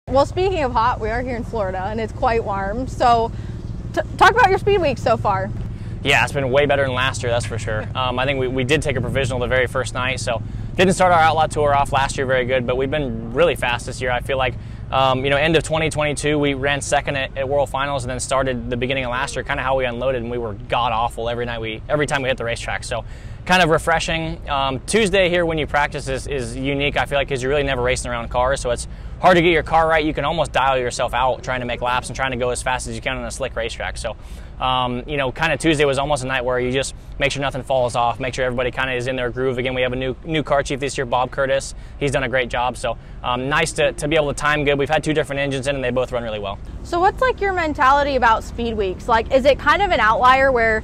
Well, speaking of hot, we are here in Florida and it's quite warm. So talk about your speed week so far. Yeah, it's been way better than last year, that's for sure. I think we did take a provisional the very first night, so didn't start our Outlaw Tour off last year very good, but we've been really fast this year. I feel like, end of 2022, we ran second at World Finals and then started the beginning of last year, kind of how we unloaded, and we were god-awful every time we hit the racetrack. So kind of refreshing. Tuesday here when you practice is unique, I feel like, because you're really never racing around cars, so it's hard to get your car right. You can almost dial yourself out trying to make laps and trying to go as fast as you can on a slick racetrack. So, kind of Tuesday was almost a night where you just make sure nothing falls off, make sure everybody kind of is in their groove. Again, we have a new car chief this year, Bob Curtis. He's done a great job. So nice to be able to time good. We've had 2 different engines in and they both run really well. So what's like your mentality about speed weeks? Like, is it kind of an outlier where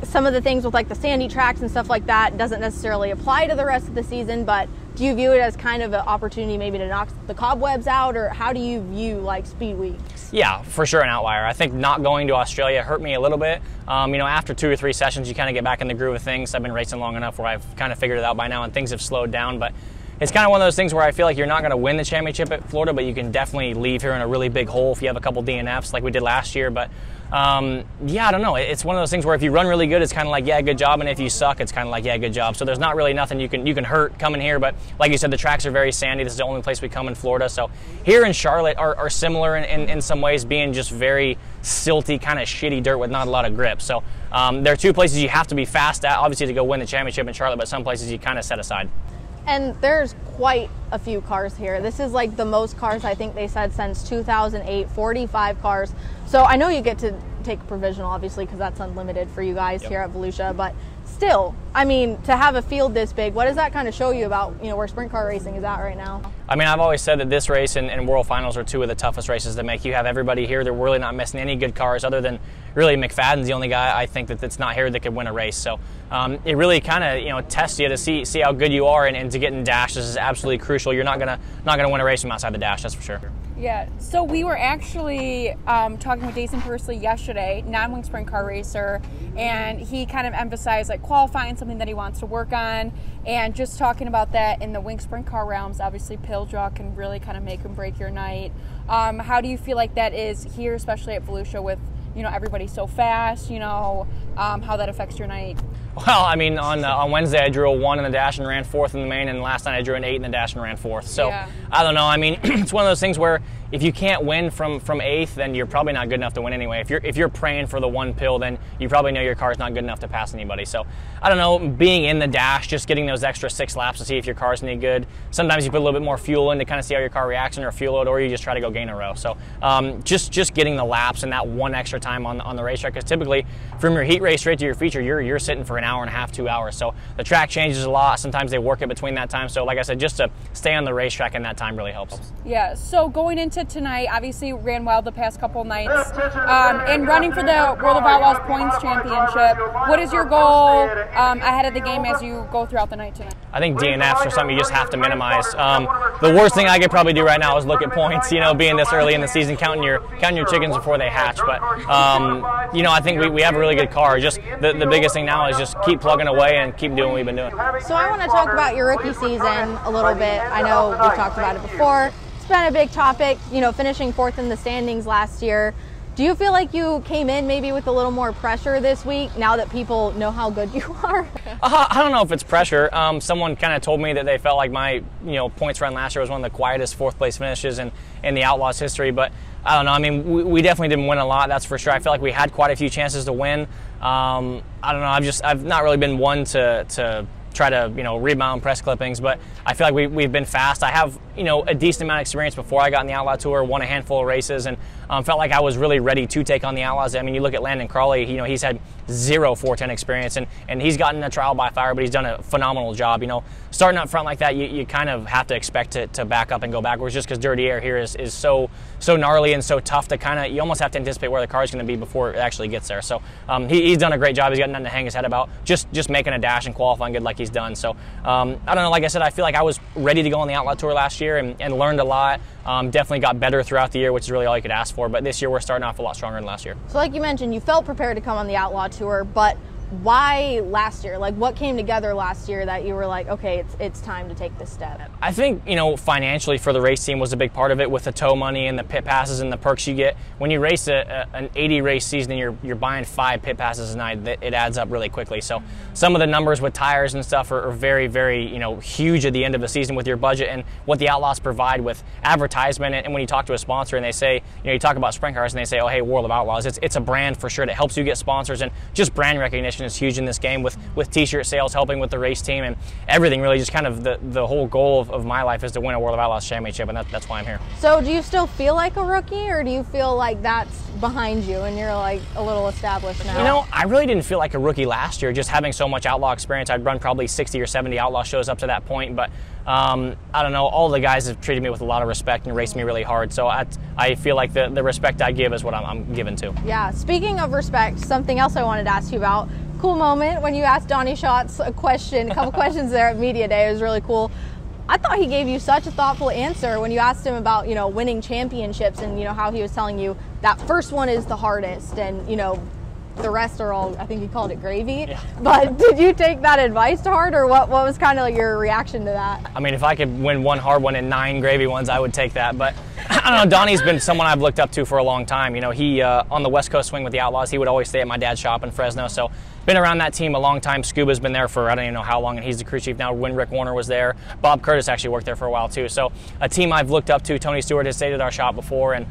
some of the things with like the sandy tracks and stuff like that doesn't necessarily apply to the rest of the season, but do you view it as kind of an opportunity maybe to knock the cobwebs out, or how do you view like speed weeks? Yeah, for sure an outlier. I think not going to Australia hurt me a little bit. After 2 or 3 sessions, you kind of get back in the groove of things. I've been racing long enough where I've kind of figured it out by now and things have slowed down, but it's kind of one of those things where I feel like you're not going to win the championship at Florida, but you can definitely leave here in a really big hole if you have a couple DNFs like we did last year. But yeah, I don't know. It's one of those things where if you run really good, it's kind of like, yeah, good job. And if you suck, it's kind of like, yeah, good job. So there's not really nothing you can hurt coming here. But like you said, the tracks are very sandy. This is the only place we come in Florida. So here in Charlotte are similar in some ways, being just very silty, kind of shitty dirt with not a lot of grip. So there are 2 places you have to be fast at, obviously, to go win the championship in Charlotte, but some places you kind of set aside. And there's quite a few cars here. This is like the most cars I think they said since 2008, 45 cars. So I know you get to take a provisional, obviously, because that's unlimited for you guys here at Volusia, but still, I mean, to have a field this big, what does that kind of show you about, where sprint car racing is at right now? I mean, I've always said that this race and World Finals are 2 of the toughest races to make. You have everybody here. They're really not missing any good cars other than really McFadden's the only guy I think that's not here that could win a race. So it really kind of, tests you to see how good you are, and to get in dashes is absolutely crucial. You're not gonna win a race from outside the dash, that's for sure. Yeah, so we were actually talking with Jason Pursley yesterday, non-wing sprint car racer, and he kind of emphasized like qualifying, something that he wants to work on, and just talking about that in the wing sprint car realms. Obviously, pill draw can really kind of make and break your night. How do you feel like that is here, especially at Volusia, with everybody's so fast, how that affects your night? Well, I mean, on Wednesday I drew a 1 in the dash and ran 4th in the main, and last night I drew an 8 in the dash and ran 4th. So yeah. I don't know. I mean, it's one of those things where if you can't win from 8th, then you're probably not good enough to win anyway. If you're praying for the 1 pill, then you probably know your car's not good enough to pass anybody. So I don't know, being in the dash, just getting those extra 6 laps to see if your car's any good. Sometimes you put a little bit more fuel in to kind of see how your car reacts under a fuel load, or you just try to go gain a row. So just getting the laps and that 1 extra time on the racetrack, because typically from your heat race straight to your feature, you're sitting for an hour and a half, 2 hours. So the track changes a lot. Sometimes they work it between that time. So like I said, just to stay on the racetrack in that time really helps. Yeah, so going into tonight, obviously ran well the past couple nights, and running for the World of Outlaws Points Championship. What is your goal ahead of the game as you go throughout the night tonight? I think DNFs are something you just have to minimize. The worst thing I could probably do right now is look at points, being this early in the season, counting your chickens before they hatch. But, I think we have a really good car. Just the biggest thing now is just keep plugging away and keep doing what we've been doing. So I want to talk about your rookie season a little bit. I know we've talked about it before. It's been a big topic, finishing 4th in the standings last year. Do you feel like you came in maybe with a little more pressure this week now that people know how good you are? I don't know if it's pressure. Someone kind of told me that they felt like my points run last year was one of the quietest 4th place finishes in the Outlaws history, but I don't know. I mean, we definitely didn't win a lot, that's for sure. I feel like we had quite a few chances to win. I don't know. I've not really been one to try to read my own press clippings, but I feel like we've been fast. I have a decent amount of experience before I got in the Outlaw Tour, won a handful of races, and felt like I was really ready to take on the Outlaws. I mean, you look at Landon Crawley, he's had 0 410 experience, and he's gotten a trial by fire, but he's done a phenomenal job. Starting up front like that, you kind of have to expect it to back up and go backwards, just because dirty air here is so gnarly and so tough to you almost have to anticipate where the car is going to be before it actually gets there. So he's done a great job. He's got nothing to hang his head about, just making a dash and qualifying good like he's done. So I don't know, like I said, I feel like I was ready to go on the Outlaw Tour last year and learned a lot. Definitely got better throughout the year, which is really all you could ask for. But this year we're starting off a lot stronger than last year. So like you mentioned, you felt prepared to come on the Outlaw Tour, but why last year? Like, what came together last year that you were like, okay, it's time to take this step? I think, you know, financially for the race team was a big part of it, with the tow money and the pit passes and the perks you get. When you race an 80 race season and you're buying 5 pit passes a night, it adds up really quickly. So some of the numbers with tires and stuff are very, very, you know, huge at the end of the season with your budget and what the Outlaws provide with advertisement. And when you talk to a sponsor and they say, you know, you talk about sprint cars and they say, oh, hey, World of Outlaws, it's a brand for sure that helps you get sponsors, and just brand recognition is huge in this game with t-shirt sales, helping with the race team and everything. Really just kind of the whole goal of my life is to win a World of Outlaws championship, and that's why I'm here. So do you still feel like a rookie, or do you feel like that's behind you and you're like a little established now? You know, I really didn't feel like a rookie last year, just having so much Outlaw experience. I'd run probably 60 or 70 Outlaw shows up to that point, but I don't know, all the guys have treated me with a lot of respect and raced me really hard, so I feel like the respect I give is what I'm given to. Yeah, speaking of respect, something else I wanted to ask you about. Cool moment when you asked Donnie Schatz a couple questions there at Media Day. It was really cool. I thought he gave you such a thoughtful answer when you asked him about, you know, winning championships, and, you know, how he was telling you that first one is the hardest, and, you know, the rest are all, I think he called it gravy. Yeah. But did you take that advice to heart, or what was kind of your reaction to that? I mean, if I could win one hard one and 9 gravy ones, I would take that. But I don't know, Donnie's been someone I've looked up to for a long time. You know, he, on the West Coast swing with the Outlaws, he would always stay at my dad's shop in Fresno. So been around that team a long time. Scuba's been there for I don't even know how long, and he's the crew chief now when Rick Warner was there. Bob Curtis actually worked there for a while too. So a team I've looked up to. Tony Stewart has stayed at our shop before, and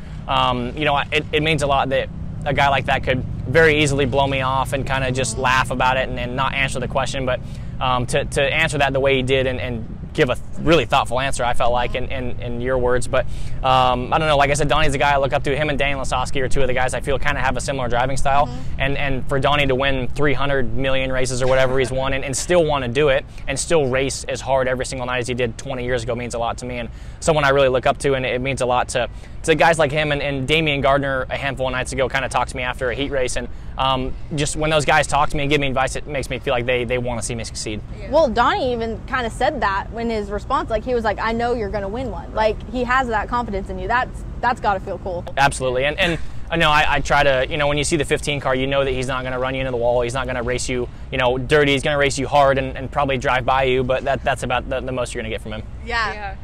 you know, it means a lot that a guy like that could very easily blow me off and kind of just laugh about it and not answer the question, but to answer that the way he did and give a really thoughtful answer, I felt like, in your words. But I don't know, like I said, Donnie's the guy I look up to. Him and Daniel Lasowski are 2 of the guys I feel kind of have a similar driving style. And for Donnie to win 300 million races or whatever he's won and still want to do it and still race as hard every single night as he did 20 years ago means a lot to me, and someone I really look up to, and it means a lot to guys like him. And Damian Gardner a handful of nights ago kind of talked to me after a heat race, and just when those guys talk to me and give me advice, it makes me feel like they want to see me succeed. Well, Donnie even kind of said that in his response. Like, he was like, I know you're going to win one. Like, he has that confidence in you. That's got to feel cool. Absolutely. And I know I try to, you know, when you see the 15 car, you know that he's not going to run you into the wall. He's not going to race you, you know, dirty. He's going to race you hard and probably drive by you, but that's about the most you're going to get from him. Yeah.